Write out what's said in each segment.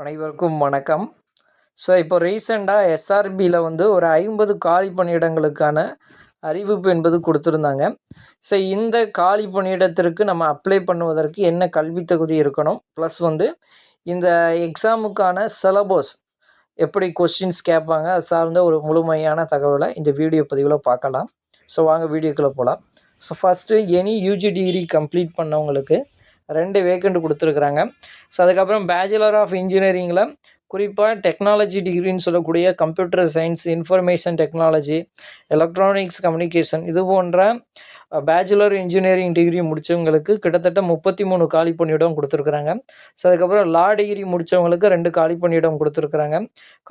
அனைவருக்கும் வணக்கம். ஸோ இப்போ ரீசெண்டாக எஸ்ஆர்பியில் வந்து ஒரு 50 காலி பணியிடங்களுக்கான அறிவிப்பு என்பது கொடுத்துருந்தாங்க. ஸோ இந்த காலி பணியிடத்திற்கு நம்ம அப்ளை பண்ணுவதற்கு என்ன கல்வி தகுதி இருக்கணும், ப்ளஸ் வந்து இந்த எக்ஸாமுக்கான சிலபஸ் எப்படி கொஸ்டின்ஸ் கேட்பாங்க, அது சார்ந்த ஒரு முழுமையான தகவலை இந்த வீடியோ பதிவில் பார்க்கலாம். ஸோ வாங்க வீடியோக்குள்ளே போகலாம். So first any UG degree complete பண்ணவங்களுக்கு 2 வேக்கண்ட் கொடுத்துருக்குறாங்க. ஸோ அதுக்கப்புறம் பேச்சுலர் ஆஃப் இன்ஜினியரிங்கில் குறிப்பாக டெக்னாலஜி டிகிரின்னு சொல்லக்கூடிய computer science, information technology, electronics communication இது போன்ற பேச்சுலர் இன்ஜினியரிங் டிகிரி முடித்தவங்களுக்கு கிட்டத்தட்ட 33 காலி பணியிடம் கொடுத்துருக்குறாங்க. ஸோ அதுக்கப்புறம் லா டிகிரி முடித்தவங்களுக்கு 2 காலி பணியிடம் கொடுத்துருக்குறாங்க.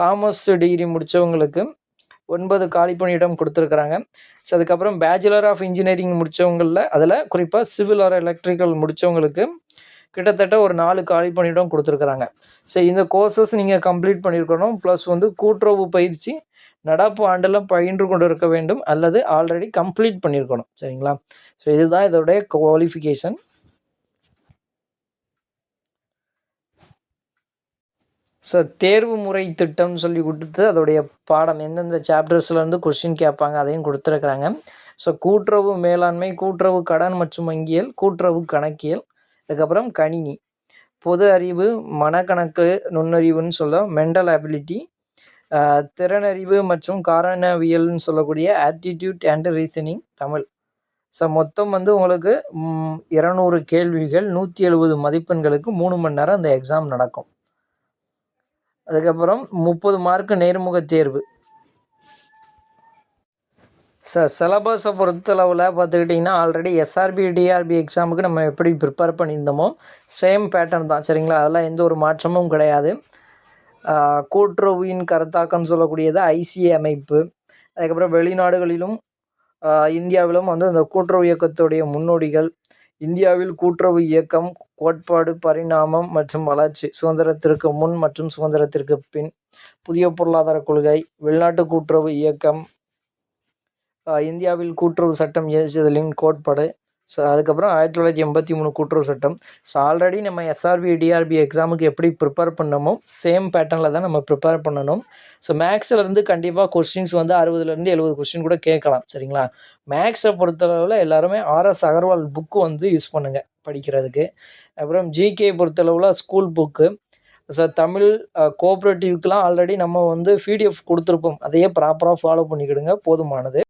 காமர்ஸ் டிகிரி முடித்தவங்களுக்கு 9 காலி பணியிடம் கொடுத்துருக்குறாங்க. ஸோ அதுக்கப்புறம் பேச்சுலர் ஆஃப் இன்ஜினியரிங் முடித்தவங்களில் அதில் குறிப்பாக சிவில் ஆர் எலக்ட்ரிக்கல் முடித்தவங்களுக்கு கிட்டத்தட்ட ஒரு 4 காலி பணியிடம் கொடுத்துருக்குறாங்க. ஸோ இந்த கோர்சஸ் நீங்கள் கம்ப்ளீட் பண்ணியிருக்கணும். ப்ளஸ் வந்து கூட்டுறவு பயிற்சி நடப்பு ஆண்டில் பயின்று கொண்டு இருக்க வேண்டும் அல்லது ஆல்ரெடி கம்ப்ளீட் பண்ணியிருக்கணும். சரிங்களா? ஸோ இதுதான் இதோடைய குவாலிஃபிகேஷன். ஸோ தேர்வு முறை திட்டம்னு சொல்லி கொடுத்து அதோடைய பாடம் எந்தெந்த சாப்டர்ஸ்லேருந்து கொஸ்டின் கேட்பாங்க அதையும் கொடுத்துருக்குறாங்க. ஸோ கூட்டுறவு மேலாண்மை, கூட்டுறவு கடன் மற்றும் வங்கியல், கூட்டுறவு கணக்கியல், அதுக்கப்புறம் கணினி, பொது அறிவு, மனக்கணக்கு நுண்ணறிவுன்னு சொல்ல மென்டல் அபிலிட்டி, திறனறிவு மற்றும் காரணவியல்னு சொல்லக்கூடிய aptitude and reasoning Tamil. So மொத்தம் வந்து உங்களுக்கு 200 கேள்விகள், 170 மதிப்பெண்களுக்கு 3 மணி நேரம் அந்த எக்ஸாம் நடக்கும். அதுக்கப்புறம் 30 மார்க்கு நேர்முக தேர்வு. சிலபஸை பொறுத்தளவில் பார்த்துக்கிட்டிங்கன்னா ஆல்ரெடி எஸ்ஆர்பி டிஆர்பி எக்ஸாமுக்கு நம்ம எப்படி ப்ரிப்பேர் பண்ணியிருந்தோமோ சேம் பேட்டர்ன் தான். சரிங்களா? அதெல்லாம் எந்த ஒரு மாற்றமும் கிடையாது. கூட்டுறவின் கருத்தாக்கம்னு சொல்லக்கூடியது ஐசிஏ அமைப்பு. அதுக்கப்புறம் வெளிநாடுகளிலும் இந்தியாவிலும் வந்து அந்த கூட்டுறவு இயக்கத்துடைய முன்னோடிகள், இந்தியாவில் கூட்டுறவு இயக்கம், கோட்பாடு, பரிணாமம் மற்றும் வளர்ச்சி, சுதந்திரத்திற்கு முன் மற்றும் சுதந்திரத்திற்கு பின், புதிய பொருளாதார கொள்கை, வெளிநாட்டு கூட்டுறவு இயக்கம், இந்தியாவில் கூட்டுறவு சட்டம் இயற்றுதலின் கோட்பாடு. ஸோ அதுக்கப்புறம் 1983 கூட்டுறவு சட்டம். ஸோ ஆல்ரெடி நம்ம எஸ்ஆர்பி டிஆர்பி எக்ஸாமுக்கு எப்படி ப்ரிப்பேர் பண்ணமோ சேம் பேட்டர்னில் தான் நம்ம ப்ரிப்பேர் பண்ணணும். ஸோ மேக்ஸ்லேருந்து கண்டிப்பாக கொஸ்டின்ஸ் வந்து 60லேருந்து 70 கொஸ்டின் கூட கேட்கலாம். சரிங்களா? மேக்ஸை பொறுத்தளவில் எல்லாருமே ஆர்எஸ் அகர்வால் புக்கு வந்து யூஸ் பண்ணுங்கள் படிக்கிறதுக்கு. அப்புறம் ஜிகே பொறுத்தளவில் ஸ்கூல் புக்கு. ஸோ தமிழ் கோஆப்ரேட்டிவ்க்கெலாம் ஆல்ரெடி நம்ம வந்து பிடிஎஃப் கொடுத்துருப்போம். அதையே ப்ராப்பராக ஃபாலோ பண்ணிக்கிடுங்க, போதுமானது.